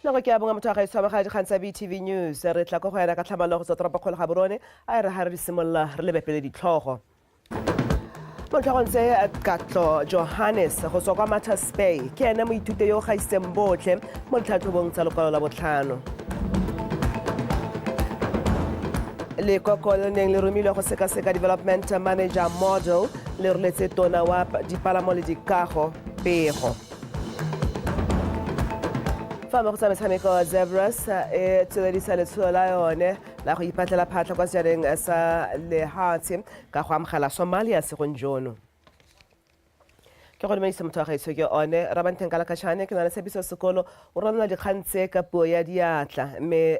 Nako ke a bonga motho a gaetso ba ga dikgang tsa BTV News re tla go yana ka tlhamalo go tsa toropo kgolo ga borone a re ha re simolola re lebepele ditlhogo. Motlhogontse Katlo Johannes go tswa kwa Matters Bay ke ena moithuti yo gaisitseng botlhe mo tlhatlhobong tsa lekwalo la botlhano. Lekoko le neng le romilwe go sekaseka development manager model le reletse tona wa dipalamo le dikago pego. Fa mo go tsa metshameko Zebras e tsweledisa letsholo la yone la go ipatlela phatlha kwa sejareng sa lehatshe ka go amogela Somalia segonjono. Ke go dumedisa motho wa gaetso ke one Rabanteng Kalakashane ke na le Tshepiso sekolo o rona dikgang tse ka puo ya diatla mme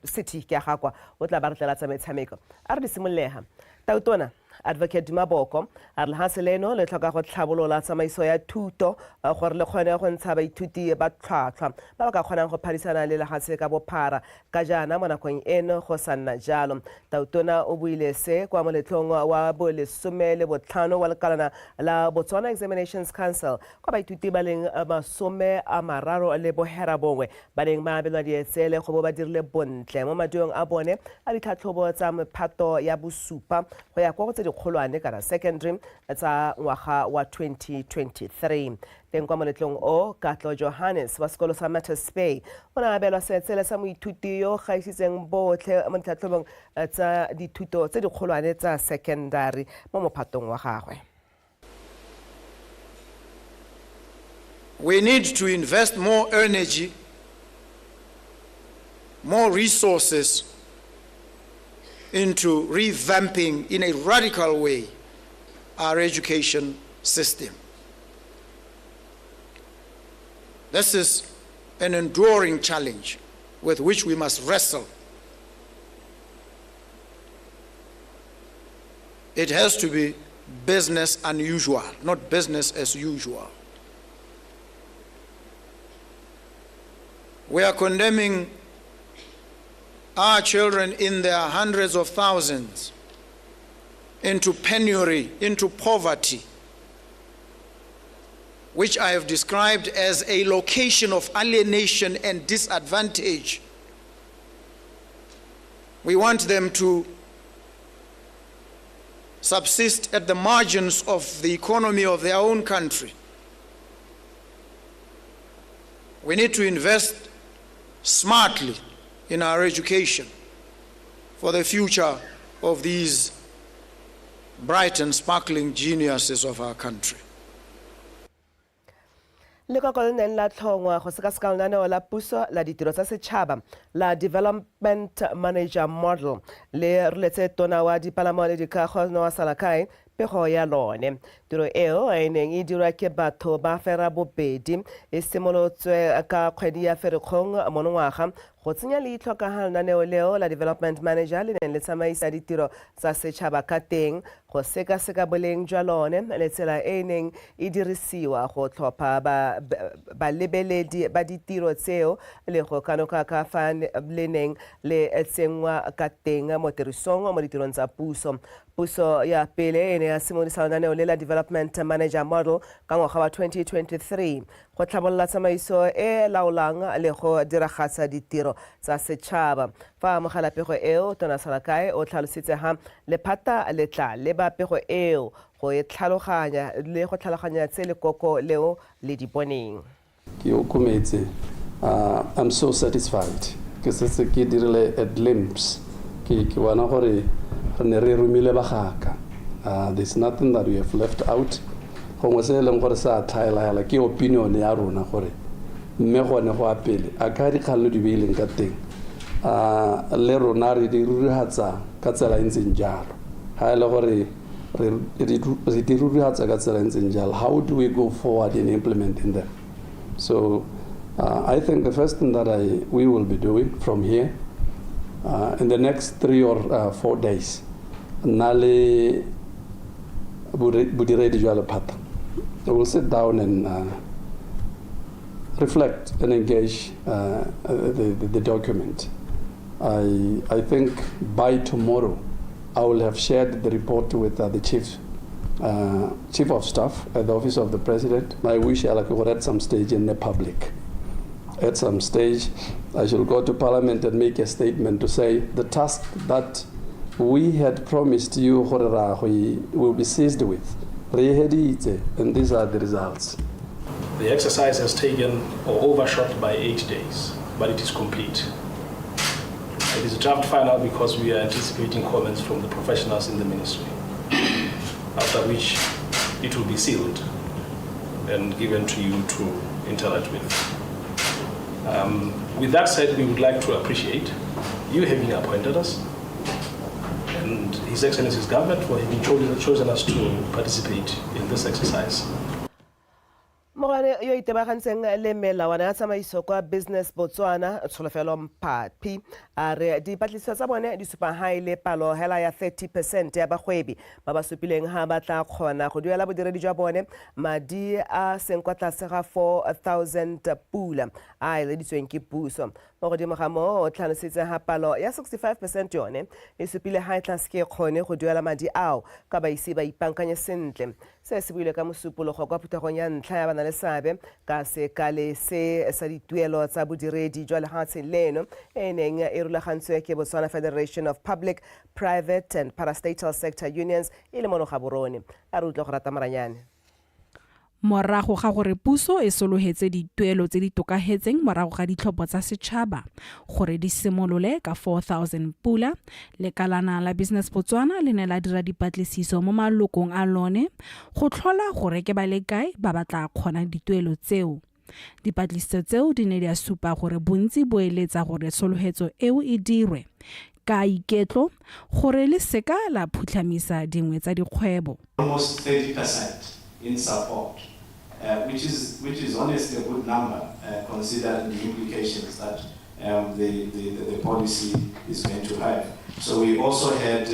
city ke a gakwa o tla ba re tlela tsa metshameko a re di simollega tautona Advocate Maboko a re lehatshe leno le tlhoka go tlhabolola tsamaiso ya thuto gore le kgone go ntsha baithuti ba tlhwatlhwa ba ba ka kgonang go phadisana le lehatshe ka bophara ka jaana mo nakong eno go sa nna jalo. Tautona o buile se kwa moletlong wa bo15 wa lekalana la Botswana Examinations Council kwa baithuti ba leng 30 le bohera bongwe ba neng ba abelwa dietsele go bo ba dirile bontle mo maduong a bone a ditlhatlhobo tsa mephato ya bosupa go ya kwa go tse dikgolwane kana secondary tsa ngwaga wa 2023. Teng kwa moletlong o Katlo Johannes wa sekolo sa Matters Bay o ne a abelwa seetsele sa moithuti yo gaisitseng botlhe mo ditlhatlhobong tsa dithuto tse dikgolwane tsa secondary mo mophatong wa gagwe. We need to invest more energy, more resources into revamping in a radical way our education system. This is an enduring challenge with which we must wrestle. It has to be business unusual, not business as usual. We are condemning our children in their hundreds of thousands into penury, into poverty, which I have described as a location of alienation and disadvantage. We want them to subsist at the margins of the economy of their own country. We need to invest smartly in our education for the future of these bright and sparkling geniuses of our country. Lekoko le neng la tlhongwa go sekaseka lenaneo la puso la ditiro tsa setšhaba la development manager model le reletse tona wa dipalamo le dikago Noah Salakai pego ya lone. Tiro eo e neng e dirwa ke batho ba fera bobedi e simolotswe ka kgwedi ya Ferikgong monongwaga go tsenya leitlho ka ga lenaneo leo la development manager le neng le tsamaisa ditiro tsa setšhaba ka teng go sekaseka boleng jwa lone le tsela e neng e dirisiwa go tlhopha balebeledi ba ditiro tseo le go kanoka ka fa le neng le tsengwa ka teng mo tirisong mo ditirong tsa puso. Puso ya pele e ne ya simolisa lenaneo le la development manager model ka ngwaga wa 2023 go tlhabolola tsamaiso e laolang le go diragatsa ditiro tsa setšhaba. Fa amogela pego eo Tona Salakai o tlhalositse ha lephata le tla le ba pego eo go e tlhaloganya le go tlhaloganya tse lekoko leo le di boneng. Ke okometse I'm so satisfied ke se ke dirile a glimpse ke bona gore re re rumile bagaka. There's nothing that we have left out. Gongwe se leng gore sa thaela ke opinion ya rona gore mme gone go apele a ka dikgalo di beileng ka teng le rona re di rurihatsa ka tsela ntseng jalo ha ile gore re di rurihatsa ka tsela ntseng jalo. How do we go forward in implementing them? So I think the first thing that we will be doing from here in the next 3 or 4 days nale budiredi jwa lephata we will sit down and reflect and engage the document. I think by tomorrow I will have shared the report with the Chief of Staff at the Office of the President. I wish I could at some stage in the public. at some stage, I shall go to Parliament and make a statement to say the task that we had promised you will be seized with. And these are the results. The exercise has taken or overshot by 8 days, but it is complete. It is a draft final because we are anticipating comments from the professionals in the ministry, after which it will be sealed and given to you to interact with. With that said, we would like to appreciate you having appointed us and His Excellency's government for having chosen us to participate in this exercise. Mogane yo itebagantseng le melawana ya tsamaiso kwa Business Botswana Tsholofelo Mphapi a re dipatlisiso tsa bone di supa haile palo hela ya 30% ya bagwebi ba ba supileng ha ba tla kgona go duela bodiredi jwa bone madi a seng kwa tlase ga 4,000 pula a eleditsweng ke puso mo godimo ga moo o tlhanositse ha palo ya 65% yone e supile ha e tla se ke kgone go duela madi ao ka ba ise ba ipankanye sentle se se buile ka mosupologo kwa phuthegong ya ntlha ya bana le sabe ka sekale se sa dituelo tsa bodiredi jwa lehatshe leno e neng e rulagantswe ke Botswana Federation of Public, Private and Parastatal Sector Unions e le mono ga borone a re utlwa go rata maranyane. Morago ga gore puso e solohetse dituelo tse di tokahetseng morago ga ditlhopho tsa setšhaba gore di simolole ka 4,000 pula lekalana la Business Botswana le ne la dira dipatlisiso mo malokong a lone go tlhola gore ke ba le kae ba batla kgona dituelo tseo. Dipatlisiso tseo di ne di a supa gore bontsi bo eletsa gore solohetso eo e dirwe ka iketlo gore le seka la phutlhamisa dingwe tsa dikgwebo. Almost 30% in support. Which is honestly a good number, considering the implications that the policy is going to have. So we also had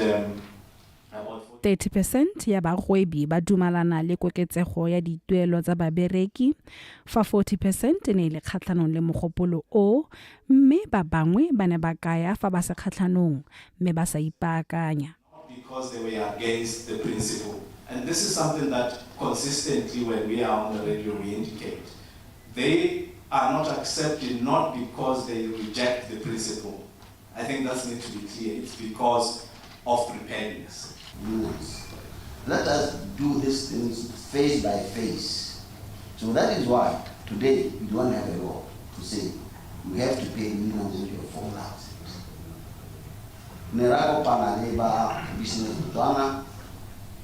about 30% ya bagwebi ba dumalana le koketsego ya dituelo tsa babereki, fa 40% ne le kgatlhanong le mogopolo o, mme ba bangwe ba ne ba kaya fa ba se kgatlhanong, mme ba sa ipaakanya. Because they were against the principle. And this is something that consistently when we are on the radio we indicate. They are not accepted not because they reject the principle. I think that's need to be clear. It's because of preparedness. Let us do these things face by face. So that is why today we don't have a law to say we have to pay minimum wage of 4,000. Nerago Panaleba Business Botswana,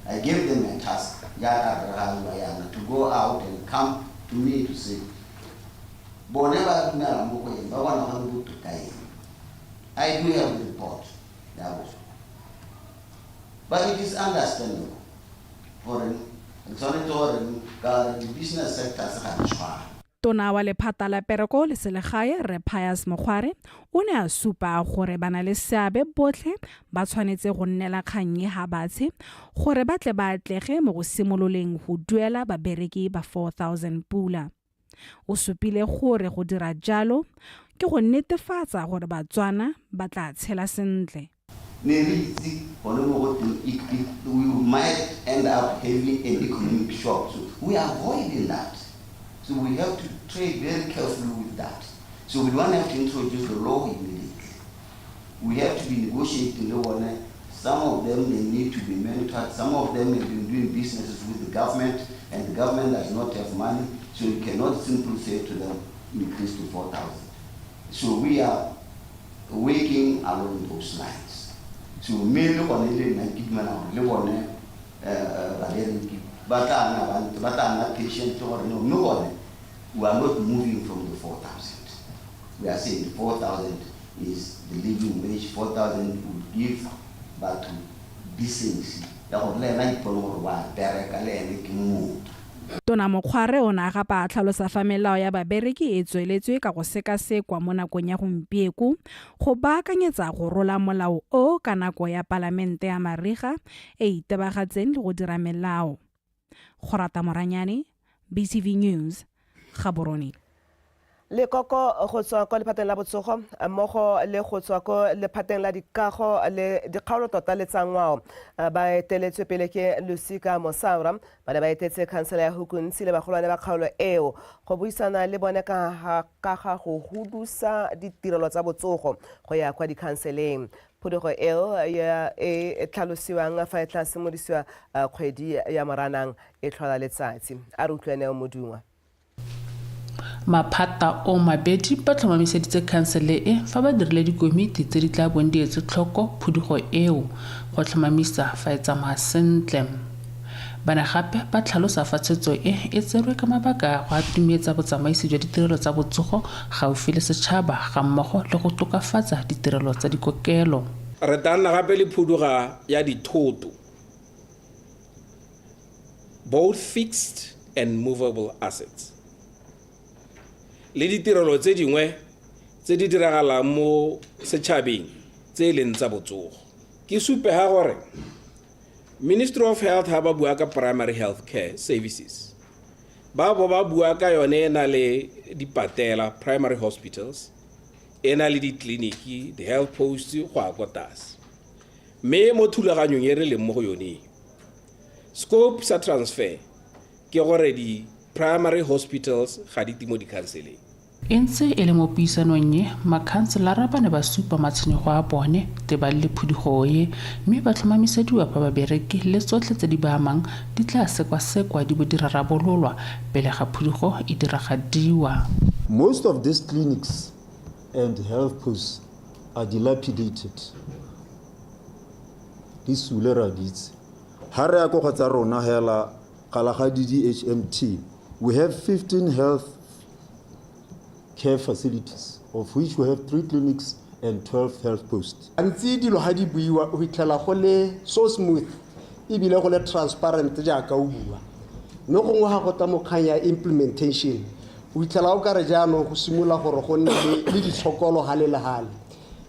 I gave them a task, to go out and come to me to say, I do have the report, but it is understandable for the business sector. Tona wa lephata la pereko le selegae Re Pius Mokgware o ne a supa gore bana le seabe botlhe ba tshwanetse go nnela kgannye ha batshe gore ba tle ba atlege mo go simololeng go duela babereki ba 4,000 pula. O supile gore go dira jalo ke go netefatsa gore Batswana ba tla tshela sentle. We might end up having an economic shock, so we are avoiding that. So we have to trade very carefully with that. So we don't have to introduce the law immediately. We have to be negotiating the law. Some of them, they need to be mentored. Some of them have been doing businesses with the government, and the government does not have money. So you cannot simply say to them, increase to 4,000. So we are working along those lines. So me look on it, patient or no, we are not moving from the 4,000. We are saying 4,000 is the living wage. 4,000 would give but to decency. Tona Mokgware o na gapa a tlhalosa fa melao ya babereki e tsweletswe ka go sekasekwa mo nakong ya gompieko go baakanyetsa go rola molao o ka nako ya Palamente ya mariga e itebagatseng le go dira melao. Go rata Moranyane, BTV News, Gaborone. Le koko go tswa ko lephateng la botsogo mmogo le go tswa ko lephateng la dikago le dikgaolo tota le tsa ngwao ba eteletswe pele ke Lusika Mosaura ba ne ba etetse khansele ya Gantsi le bagolwane ba kgaolo eo go buisana le bone ka ga go hudusa ditirelo tsa botsogo go ya kwa dikhanseleng. Phudugo eo e tlhalosiwang fa e tla simolisiwa kgwedi ya Moranang e tlhola letsatsi a re utlwane Modungwa. Maphata o mabedi ba tlhomamiseditse khansele e fa ba dirile dikomiti tse di tla bong di etse tlhoko phudugo eo go tlhomamisa fa e tsamaya sentle. Bana gape ba tlhalosa fa tshwetso e tserwe ka mabaka go atumetsa botsamaisi jwa ditirelo tsa botsogo gaufi le setšhaba ga mmogo le go tokafatsa ditirelo tsa dikokelo. Re tana gape le phuduga ya dithoto, both fixed and movable assets. Le ditirelo tse dingwe tse di diragalang mo setšhabeng tse leng tsa botsogo. Ke supe ha gore Ministry of Health ha ba bua ka primary health care services. Ba bua ka yone na le dipatela primary hospitals, ena le ditleliniki, the health posts go a kwa tlase. Me mo thulaganyong e re leng mo go yone. Scope sa transfer ke gore di primary hospitals ga di timo di counseling. Ntse e le mo puisanong ye makhanselara ba ne ba supa matshwenyego a bone te ba le phudugo ye mme ba tlhomamisediwa ba babereki le tsotlhe tse di ba amang di tla sekwa-sekwa di bo di rarabololwa pele ga phudugo e diragadiwa. Most of these clinics and health posts are dilapidated. Di sule ra ditse. Ha re ya go tsa rona hela kalagadi DHMT, we have 15 health care facilities, of which we have 3 clinics and 12 health posts. Gantsi dilo ha di buiwa o hitlela go le so smooth e bile go le transparent jaaka o bua. No gongwe ha go ta mokganya implementation o hitlela o ka re jaanong go simolola gore go nne le ditshokolo hale le hale.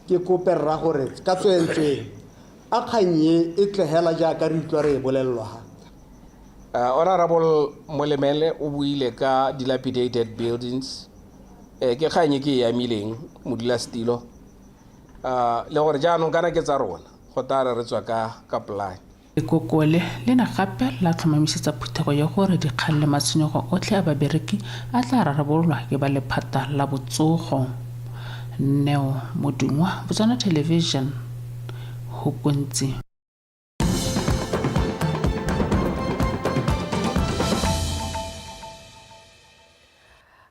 Ke koperra gore ka tswentswe a kganye e tlehela jaaka re utlwa re bolellwa ha. Honorable Molemele o buile ka dilapidated buildings. Ke kganye ke ya mileng modula stilo le gore jaanong kana ke tsa rona go tara re tswa ka plan. Lekokole le na gape la tlhomamisetsa phuthego ya gore dikgang le matshwenyego otlhe a babereki a tla rarabololwa ke ba lephata la botsogo. Neo Modungwa, BOTSWANA Television, Gantsi.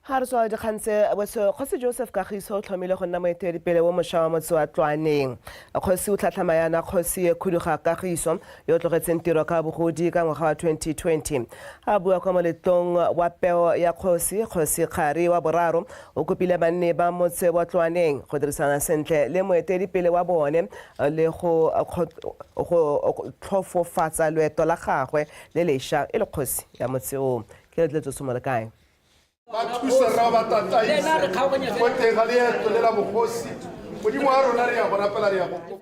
Ha re tswa dikgantse Kgosi Joseph Kagiso o tlhomile go nna moeteledipele wa mošwa wa motse wa Tloaneng. Kgosi o tlhatlhamayana Kgosi Khuduga Kagiso yo o tlogetseng tiro ka bogodi ka ngwaga wa 2020. A bua kwa moletlong wa peo ya Kgosi Kgari wa boraro o kopile banne ba motse wa Tloaneng go dirisana sentle le moeteledipele wa bone le go tlhofofatsa loeto la gagwe le lešwa e le kgosi ya motse o. Ke le tletso mo le kae? Ba thusa ra ba tataisa go tega leeto le la bogosi modimo wa rona re ya bona pela re ya go.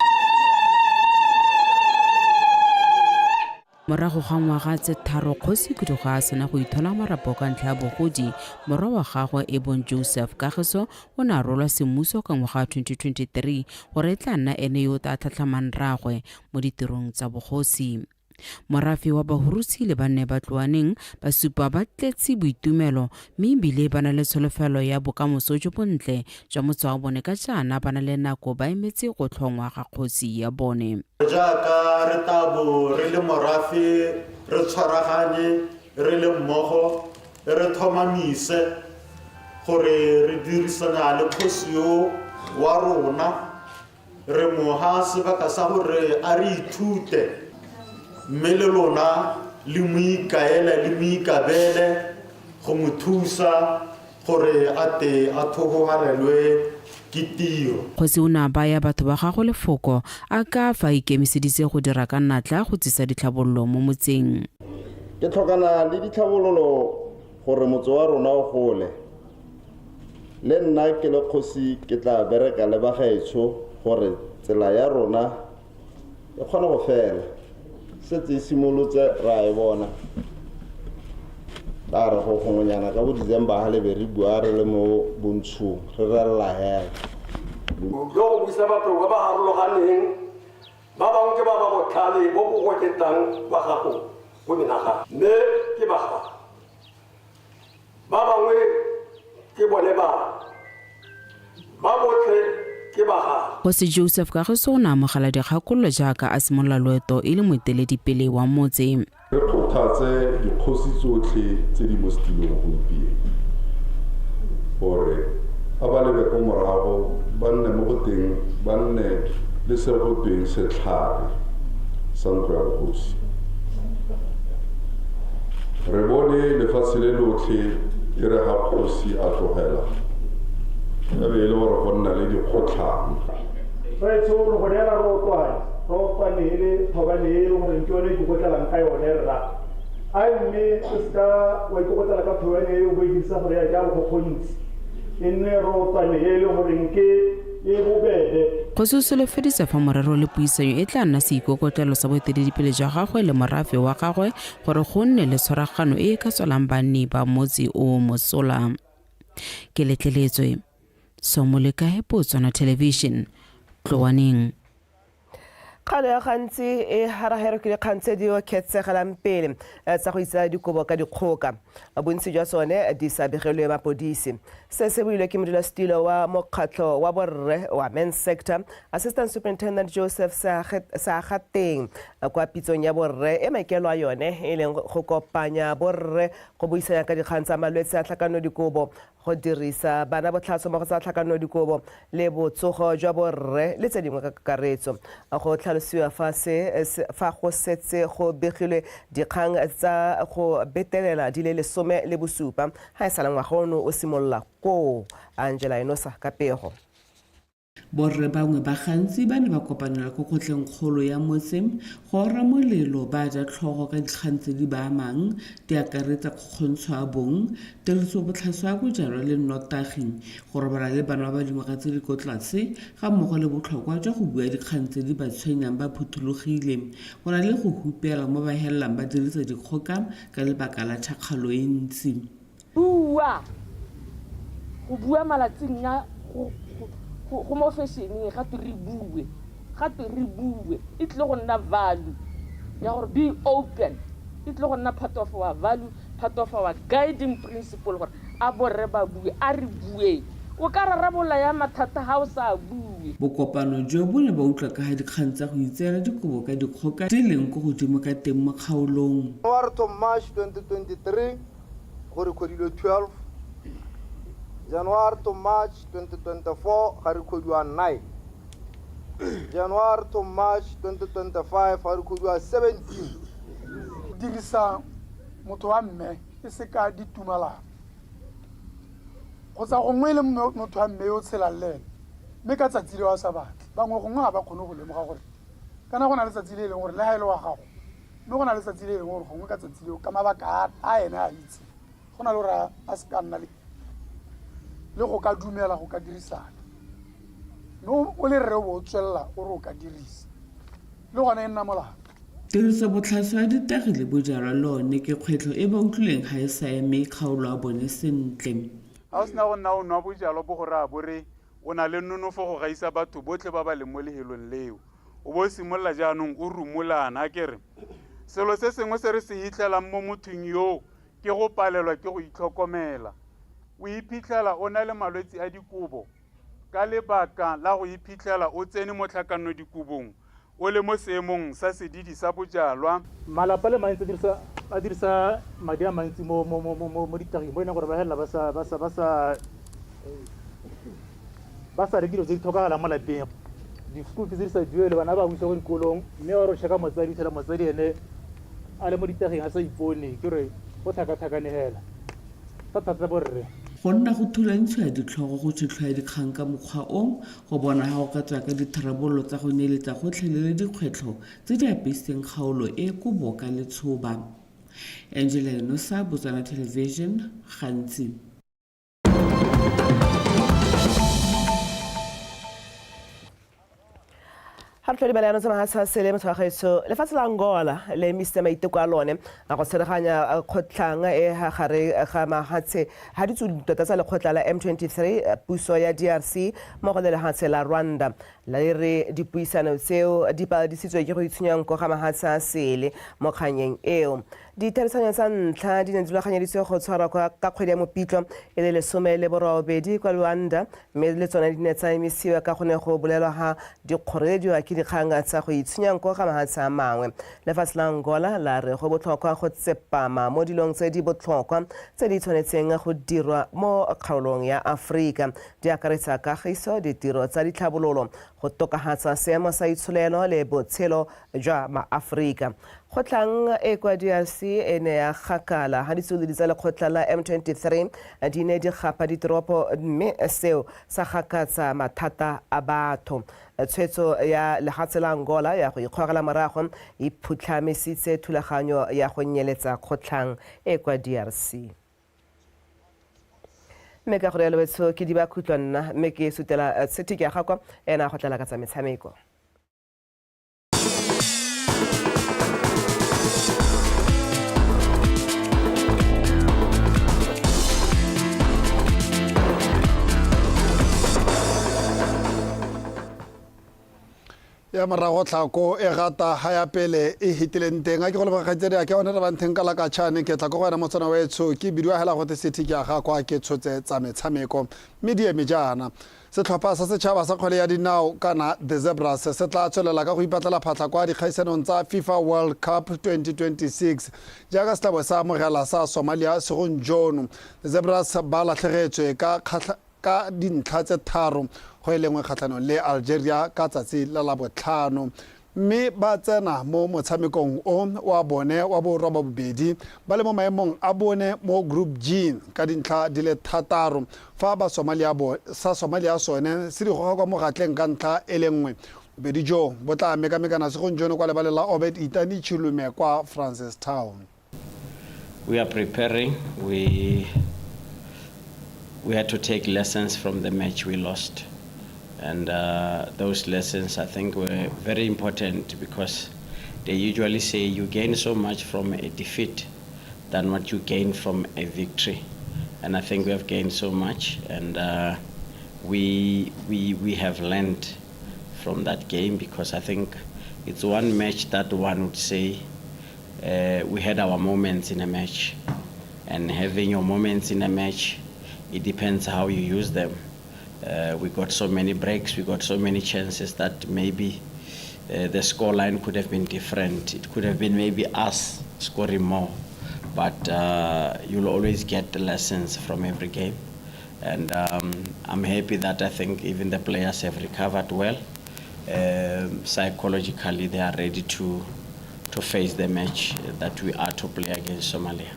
Morago ga ngwaga tse tharo Kgosi Khuduga a sena go ithola marapo ka ntlha ya bogodi morwa wa gagwe Ebon Joseph Kagiso o ne a rolwa semmuso ka ngwaga wa 2023 gore e tla nna ene yo ta tlhatlhamang ragwe mo ditirong tsa bogosi. Morafi wa bahurusi le banne ba Tloaneng ba supa ba tletsi boitumelo mme ebile ba na le tsholofelo ya bokamoso jo bontle jwa motse wa bone ka jaana ba na le nako ba emetse go tlhongwa ga kgosi ya bone. Jaaka re tabo re le morafi re tshwaraganye re le mmogo re thomamise gore re dirisana le kgosi yo wa rona re moha sebaka sa gore a re ithute mme le lona le moikaele le moikabele go mo thusa gore ate a thogogarelwe ke tiro. Kgosi o ne a baya batho ba gagwe lefoko a ka fa ikemiseditse go dira ka natla go tsisa ditlhabololo mo motseng. Ke tlhokana le ditlhabololo gore motse wa rona o gole. Le nna ke le kgosi ke tla bereka le bagaetsho gore tsela ya rona e kgona go fela. Setse simolotse ra e bona a re go gongonyana ka bo December ha le be re bua re le mo bontshong re ralla hela yo go buisa batho ba ba harologaneng ba bangwe ke ba ba botlhale bo bo goketsang ba gago go menaga mme ke ba gago ba bangwe ke bone ba botlhe ke ba gago go se Joseph Kagiso o ne a amogela dikgakololo jaaka a simolola loeto e le moeteledipele wa motse. Re kgothatse dikgosi tsotlhe tse di mo setilong gompieno gore a ba lebe ko morago ba nne mo go teng ba nne le se go teng setlhare sa ntlo ya bogosi. Re bone lefatshe le lotlhe e re ga kgosi a tlogela e be e le gore go nna le dikgotlhang. Re tsoro go dela rotwane le thobane e le gore ke yone ke gotlelang ka yone rra a mme se ska wa ke gotlala ka thobane e o boedisa gore ya ja go khontsi e nne rotwane e le gore ke e bobede go solofedisa fa morero le puisanyo e tla nna seikokotlelo sa boeteledipele jwa gagwe le morafe wa gagwe gore go nne le tshwaragano e ka tswelang banni ba motse o mosola. Ke letleletswe Somolekae BOTSWANA Television Tlowaneng. Kgale ya Gantsi e haragero ke dikgang tse di oketsegelang pele tsa go isa dikobo ka dikgoka. Bontsi jwa tsone di sa begelwe mapodisi. Se se builwe ke modulasetilo wa mokgatlho wa borre wa men's sector Assistant Superintendent Joseph Sagateng kwa pitsong ya borre e maikelo a yone e leng go kopanya borre go buisana ka dikgang tsa malwetse a tlhakano dikobo go dirisa bana botlhatso mo go tsa tlhakano dikobo le botsogo jwa borre le tse dingwe ka kakaretso. Go tlhalosiwa fa go setse go begilwe dikgang tsa go betelela di le 17 ha e sala ngwaga ono o simolola ko Angela Enosa ka pego. Borre bangwe ba Gantsi ba ne ba kopanela ko kgotleng kgolo ya motse go ora molelo ba ja tlhogo ka dikgang tse di ba amang di akaretsa kgontshwa a bong tiriso botlhaswa a bojalwa le nnotagi go robala le bana ba dingwaga tse di ko tlase ga mmogo le botlhokwa jwa go bua dikgang tse di ba tshwenyang ba phuthulogile go na le go hupela mo ba helelang ba dirisa dikgoka ka lebaka la thakgalo e ntsi. Go bua malatsing ya go mo fashioneng ga re bue e tle go nna value ya gore be open e tle go nna part of our value, part of our guiding principle gore a borre ba bue a re bue o ka rarabola ya mathata ha o sa bue. Bokopano jo bo ne ba utlwa ka ga dikgang tsa go itseela dikobo ka dikgoka di leng go godimo ka teng mo kgaolong. January to March 2023 gore kgodilwe 12, January to March 2024 ga re khodiwa 9, January to March 2025 ga re khodiwa 17. Dirisa motho wa mme e se ka ditumalano go tsa gongwe le motho wa mme o tshela le mme ka tsatsi le wa sa batle bangwe gongwe ga ba kgone go lemoga gore kana go na le tsatsi le leng gore le ha ile wa gago mme go na le tsatsi le leng gore gongwe ka tsatsi le ka mabaka a ene a itse go na le gore a se ka nna le go ka dumela go ka dirisana no o le re o tswella o re o ka dirisa le gona e nna molao. Tiriso botlhaswa a ditagi le bojalwa lone ke kgwetlho e ba utlwileng ga e sa eme kgaolo a bone sentle. ga o sena go nna o nwa bojalwa bo go raya bore o na le nonofo go gaisa batho botlhe ba ba leng mo lehelong leo o bo simolola jaanong o rumolana kere selo se sengwe se re se hitlhelang mo mothong yoo ke go palelwa ke go itlhokomela o iphitlhela o na le malwetse a dikobo ka lebaka la go iphitlhela o tsene mo tlhakano dikobong o le mo seemong sa sedidi sa bojalwa. Malapa le mantsi a dirisa madi a mantsi mo ditaging bo ena gore ba hela ba sa re dilo tse di tlhokagalang mo lapeng di-school fees di sa duele bana ba buisa ko dikolong mme wa re check-a motsadi fitlhela motsadi ene a le mo ditaging a sa ipone ke re o tlhakatlhakane hela thata borre go nna go thulantshiwa ditlhogo go tšhetlhwa dikgang ka mokgwa o go bona ga go ka tswa ka ditharabololo tsa go neeletsa gotlhelele le dikgwetlho tse di apeisitseng kgaolo e kobo ka letshoba. Angela Enosa, BOTSWANA Television, Gantsi. Ha re tlhole baleano tsa mahasa sele motho wa gaetso lefatshe la Angola le emisitse maiteko a lone a go tshwaraganya kgotlang e gare ga mahatshe ga ditsuta tsa lekgotla la M23 puso ya DRC mmogo le lehatshe la Rwanda la re dipuisano tseo di paladisitswe ke go itshunyang ga mahatshe a sele mo kganyeng eo ditherisanyo tsa ntlha di ne di rulaganyeditswe go tshwarwa ka kgwedi ya Mopitlo e le 18 kwa Rwanda mme le tsona di ne tsa emisiwa ka gone go bolelwa ga dikgorediwa ke dikgang tsa go itshunyang ga mahatshe a mangwe lefatshe la Angola la re go botlhokwa go tsepama mo dilong tse di botlhokwa tse di tshwanetseng go dirwa mo kgaolong ya Aforika di akaretsa kagiso ditiro tsa ditlhabololo go tokagatsa seemo sa itsholelo le botshelo jwa maAforika kgotlang e kwa DRC e ne ya gakala ga ditsudi tsa lekgotla la M23 di ne di gapa ditoropo mme seo sa gakatsa mathata a batho tshwetso ya lehatshe la Angola ya go ikgogela morago e phutlhamisitse thulaganyo ya go nyeletsa kgotlang e kwa DRC mme ka gore ya lobetso ke di ba khutlwa nna mme ke sutela setiki ya gakwa ena go tlala ka tsa metshameko ya morago tlhako e gata ha ya pele e hitileng teng a ke go lebagatsedi a ke one re bantheng ka la ka tšhane ke tla go gona motsana wa etso ke bidio hela go te setiki ya ga kwa ke tshotse tsa metshameko medium jana setlhopha sa setšhaba sa kgwele ya dinao kana the Zebras se tla tswelela ka go ipatlela phatla kwa dikgaisanong tsa FIFA World Cup 2026 jaaka setlabo sa mogela sa Somalia segong jono the Zebras ba latlhegetswe ka dintlha tse tharo go e lengwe kgatlhanong le Algeria ka tsatsi la Labotlhano mme ba tsena mo motshamekong o wa bone wa borwa ba bobedi ba le mo maemong a bone mo group G ka dintlha di le thataro fa ba Somalia sone se di goga kwa mogatleng ka ntlha e lengwe bobedi jo bo tla mekamekana segong jono kwa lebale la Obed Itani Chilume kwa Francistown. We are preparing. We had to take lessons from the match we lost. And those lessons, I think, were very important because they usually say you gain so much from a defeat than what you gain from a victory. And I think we have gained so much, and we have learned from that game because I think it's one match that one would say we had our moments in a match. And having your moments in a match, it depends how you use them. We got so many breaks, we got so many chances that maybe the scoreline could have been different. It could have been maybe us scoring more, but you'll always get the lessons from every game. And I'm happy that I think even the players have recovered well. Psychologically, they are ready to face the match that we are to play against Somalia.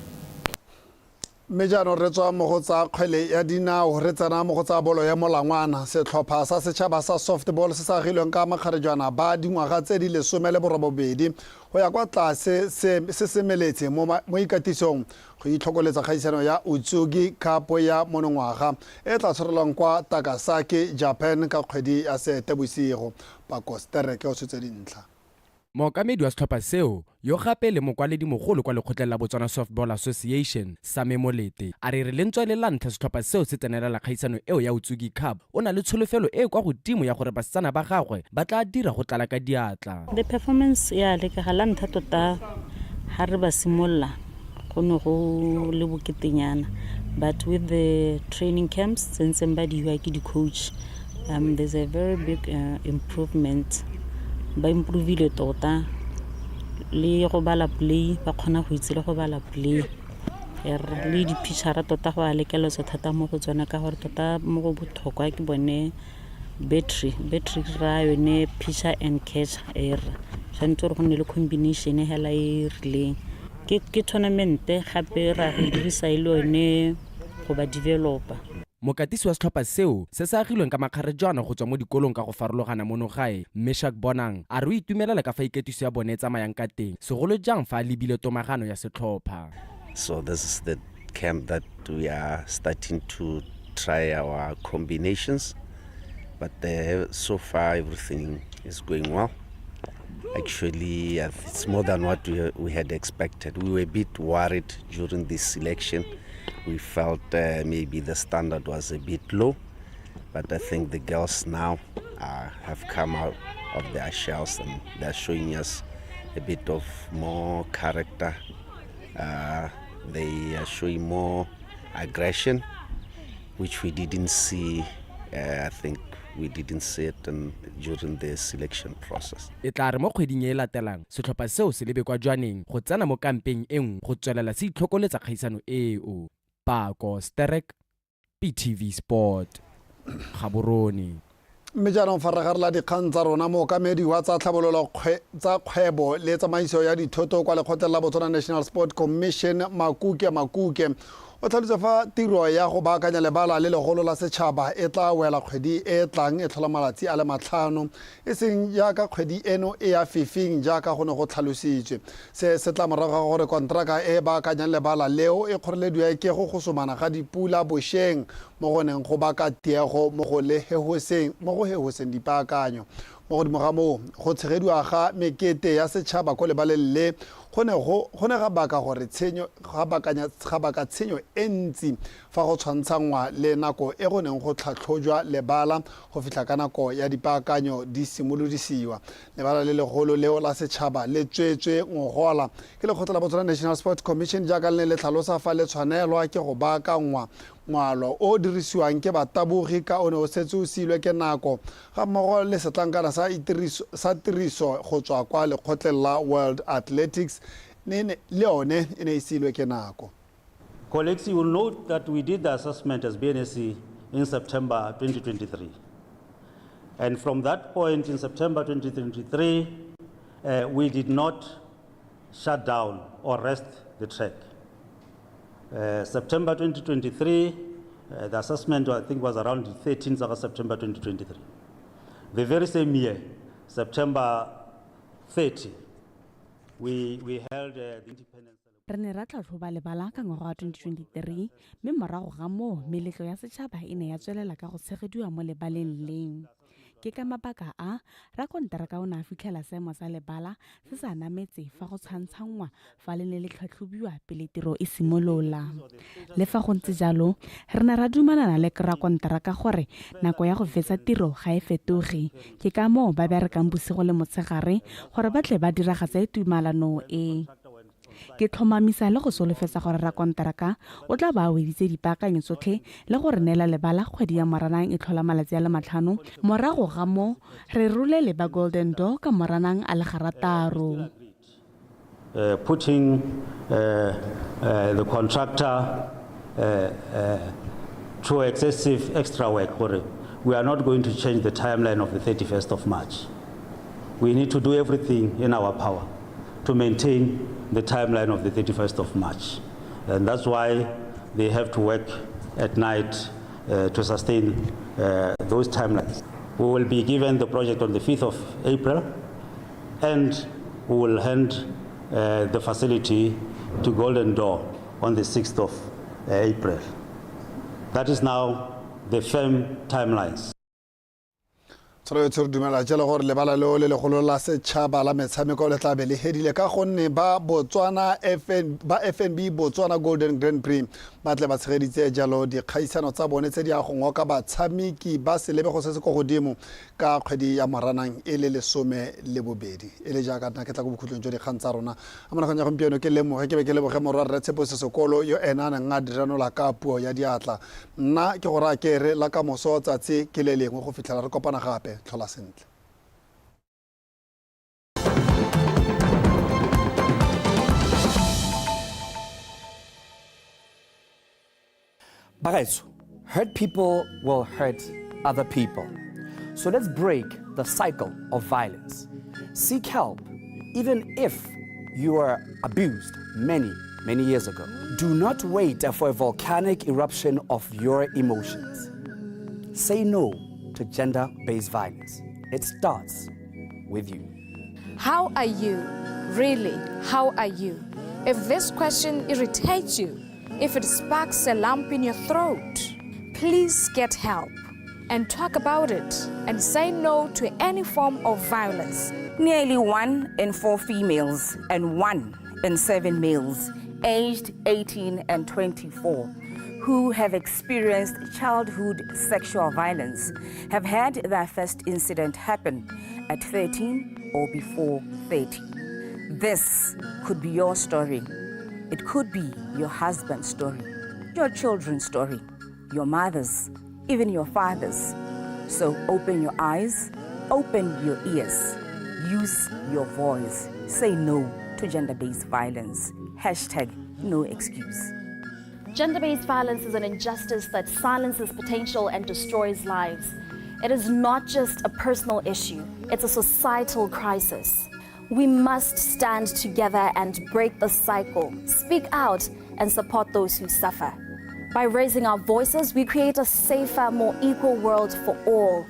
Mejano re tswa mo go tsa kgwele ya dinao re tsena mo go tsa bolo ya molangwana setlhopha sa setšhaba sa softball se sa agilweng ka makgarejana ba dingwaga tse di 18 go ya kwa tlase se semeletse mo ikatisong go itlhokoletsa kgaisano ya Utsugi Cup ya monongwaga e tla tshwarelwang kwa Takasaki Japan ka kgwedi ya Seetebosigo Pakostere ke o tshotse dintlha. Mookamedi wa setlhopha seo yo gape le mokwaledi mogolo kwa lekgotleng la Botswana Softball Association Same Molete a re le ntswa le la ntlha setlhopha seo se tsenelela kgaisano eo ya Utsugi Cup o na le tsholofelo e kwa godimo ya gore basetsana ba gagwe ba tla dira go tlala ka diatla. The performance ya le ka la ntha tota ha re ba simolla go no go le boketenyana but with the training camps since ba diwa ke di coach there's a very big improvement. Ba improvile tota le go bala play ba khona go itse le go bala play le di pitchera tota go a lekelo se thata mo go tsona ka gore tota mo go botlhokwa ke bone battery ra yone pitcher and catch tshwanetse go nne le combination hela e rileng ke tournament gape ra go dirisa ile yone go ba developer. Mokatisi wa setlhopha seo se se agilweng ka makgarejana go tswa mo dikolong ka go farologana mono gae Meshak Bonang a re o itumelela ka fa iketiso ya bone tsamayang ka teng segolo jang fa a lebile tomagano ya setlhopha. So this is the camp that we are starting to try our combinations, but so far everything is going well. Actually, it's more than what we had expected. We were a bit worried during this election. We felt maybe the standard was a bit low, but I think the girls now have come out of their shells and they're showing us a bit of more character. They are showing more aggression, which we didn't see. I think we didn't see it during the selection process. E tla re mo kgweding e latelang setlhopha seo se lebe kwa jwaneng go tsena mo kampeng e nngwe go tswelela se itlhokoletsa kgaisano eo. Pako Sterek, PTV Sport, Gaborone. mme jaanong fa re garela dikgang tsa rona mookamedi wa tsa tlhabololo tsa kgwebo le tsamaiso ya dithoto kwa lekgotleng la Botswana National Sport Commission Makuke o tlhalositse fa tiro ya go baakanya lebala le legolo la setšhaba e tla wela kgwedi e tlang e tlhola malatsi a le 5 e seng jaaka kgwedi eno e ya fifing jaaka go ne go tlhalositswe se tla morago ga gore kontraka e baakanyang lebala leo e kgorelediwa ke go gosomana ga dipula bošeng mo go neng go baka tiego mo go hehoseng dipaakanyo mo godimo ga moo go tshegediwa ga mekete ya setšhaba ko lebaleng le go ne ga baka gore tshenyo e ntsi fa go tshwantshangwa le nako e go neng go tlhatlhojwa lebala go fihla ka nako ya dipaakanyo di simolodisiwa lebala le legolo leo la setšhaba le tswetswe ngogola ke lekgotla la Botswana National Sport Commission jaaka le ne le tlhalosa fa le tshwanelwa ke go baakangwa ngwalo o dirisiwang ke batabogi ka o ne o setse o silwe ke nako ga mmogo le setlankana sa tiriso go tswa kwa lekgotleng la World Athletics le yone e ne e silwe ke nako. Colleagues, you will note that we did the assessment as BNSC in September 2023. And from that point in September 2023, we did not shut down or rest the track. September 2023, the assessment I think was around the 13th of September 2023. The very same year, September 30, we held the independence. Re ne ra tlhatlhoba lebala ka ngwaga wa 2023 mme morago ga moo meletlo ya setšhaba e ne ya tswelela ka go tshegediwa mo lebaleng leng. Ke ka mabaka a rakonteraka o ne a fitlhela seemo sa lebala se sa nametse fa go tshwantshangwa fa le ne le tlhatlhobiwa pele tiro e simolola. Le fa go ntse jalo re ne ra dumelana le rakonteraka gore nako ya go fetsa tiro ga e fetoge ke ka moo ba berekang bosigo le motshegare gore ba tle ba diragatsa tumalano e. Ke tlhomamisa le go solofetsa gore rakonteraka o tla ba weditse dipaakanyo tsotlhe le gore neela lebala kgwedi ya Moranang e tlhola malatsi a le 5 morago ga mo re rulele ba Golden Door ka Moranang a le 6. Putting the contractor through excessive extra work. We are not going to change the timeline of the 31st of March. We need to do everything in our power to maintain the timeline of the 31st of March. And that's why they have to work at night to sustain those timelines. We will be given the project on the 5th of April, and we will hand the facility to Golden Door on the 6th of April. That is now the firm timelines. Tsoro tsoro dumela jela gore lebala leo le legolo la setšhaba la metshameko le tla be le hedile ka gonne ba FNB Botswana Golden Grand Prix ba tle ba tshegeditse jalo dikgaisano tsa bone tse di a go ngoka batshameki ba se lebe go se go godimo ka kgwedi ya Moranang e le 12 e le jaaka nna ke tla go bokhutlong jo dikgang tsa rona a mona ganya gompieno ke lemoge ke be ke leboge morwa re tshepo se sekolo yo ena nga dirano la ka puo ya diatla nna ke go ra ke re la ka moso tsatsi ke le lengwe go fitlhela re kopana gape tlhola sentle. Bagaetso, hurt people will hurt other people. So let's break the cycle of violence. Seek help, even if you were abused many years ago. Do not wait for a volcanic eruption of your emotions. Say no to gender-based violence. It starts with you. How are you? Really, how are you? If this question irritates you, if it sparks a lump in your throat, please get help and talk about it and say no to any form of violence. Nearly 1 in 4 females and 1 in 7 males aged 18 and 24 who have experienced childhood sexual violence have had their first incident happen at 13 or before 30. This could be your story. It could be your husband's story, your children's story, your mother's, even your father's. So open your eyes, open your ears, use your voice. Say no to gender-based violence. #no excuse. Gender-based violence is an injustice that silences potential and destroys lives. It is not just a personal issue, it's a societal crisis. We must stand together and break the cycle, speak out, and support those who suffer. By raising our voices, we create a safer, more equal world for all.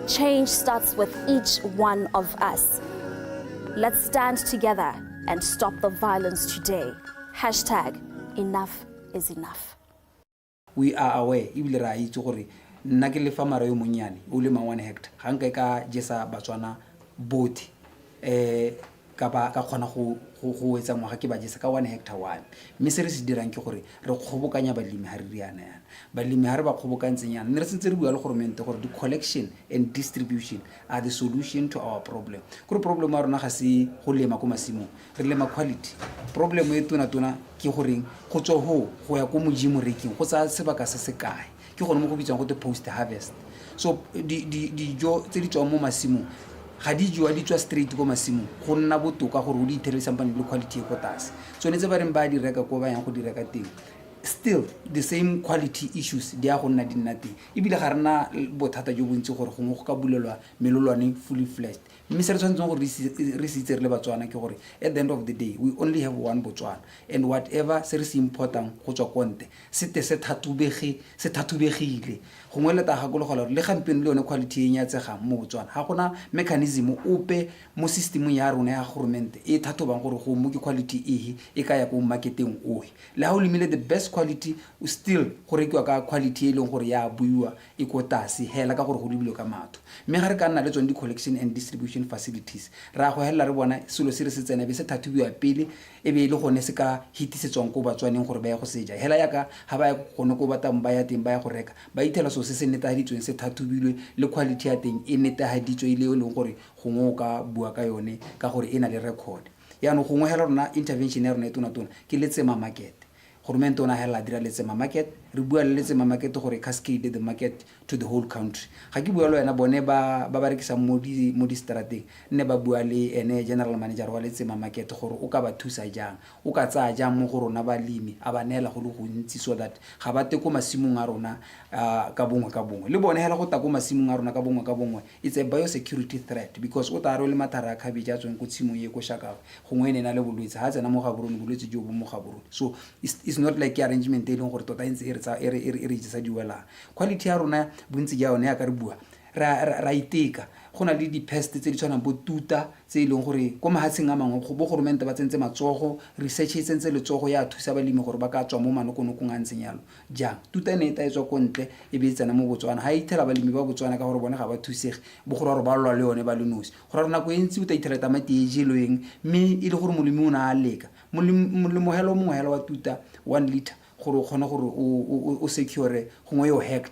Change starts with each one of us. Let's stand together and stop the violence today. #enough is enough. We are aware, ebile ra itse gore nna ke lefa mara yo monyane o le 1 hectare ga nka ka jesa batswana bothi ka ba ka khona go etsa ngwaga ke ba jesa ka 1 hectare 1 mme se re se dirang ke gore re kgobokanya balemi ha re riana yana balemi ha re ba kgobokantseng yana ne re sentse re bua le government gore the collection and distribution are the solution to our problem gore problem ya rona ga se go lema ko masimong re lema quality problem e tona ke goreng go tswa go ya ko modimo reking go tsa sebaka se se kae ke gone mo go bitsang go the post harvest so dijo tse di tswang mo masimong ga di jwa di tswa straight ko masimong go nna botoka gore o di ithelele sampane le quality e ko tlase so ne tse ba reng ba di reka ko ba yang go di reka teng still the same quality issues di a go nna di nna teng ebile ga rena bothata jo bontsi gore gongwe go ka bulelwa melolwane fully fledged mme se re tshwanetseng gore re se itse re le batswana ke gore at the end of the day we only have one Botswana and whatever se re se important go tswa konte se thatubegile gongwe le ta gakologola gore le gampeng le yone quality e nyatsegang mo Botswana ga gona mechanism ope mo systemong ya rona ya government e thatobang gore go mo ke quality e ka ya ko marketeng oe le ha o limile the best quality still go rekiwa ka quality e leng gore ya buiwa e ko tase hela ka gore go lebile ka matho mme ga re ka nna le tsone di collection and distribution facilities ra go hela re bona selo se re se tsena be se thathubiwa pele e be ile gone se ka hitisetswang ko batswaneng gore ba ya go seja hela yaka ha ba ya gone ko batang ba ya teng ba ya go reka ba ithela so se se netahaditsweng se thathubilwe le quality ya teng e netahaditswe ile e leng gore gongwe ka bua ka yone ka gore ena le record ya no gongwe hela rona intervention ya rona e tona ke letsema market government ona hela dira letsema market re bua le letsema market gore cascade the market to the whole country ga ke bua le yena bone ba rekisa mo di strateng ne ba bua le ene general manager wa letsema market gore o ka ba thusa jang o ka tsaya jang mo go rona balemi a ba neela go le go ntsi so that ga ba te ko masimong a rona ka bongwe le bone hela go ta ko masimong a rona ka bongwe it's a biosecurity threat because o ta re le mathara a khabija a tsweng ko tshimong ye ko shaka gongwe ene na le bolwetse ha tsena mo gaborone bolwetse jo bo mo gaborone so it's not like arrangement e leng gore tota ntse e tsa diwela quality ya rona bontsi ja yone ya ka re bua ra iteka gona le di pest tse di tshwanang bo tuta tse e leng gore ko mahatsheng a mangwe go bo government ba tsentse matsogo research e tsentse letsogo ya thusa balemi gore ba ka tswa mo manokonokong a ntseng yalo jang tuta ne ta etswa kontle e be tsena mo Botswana ha ithela balemi ba Botswana ka gore bona ga ba thusege bo gore ba lwa le yone ba le nosi gore rona go entsi o ta ithela tamati e jelweng mme e le gore molemi o na a leka molemo helo mongwe hela wa tuta 1 liter gore o kgone gore o secure gongwe yo hectare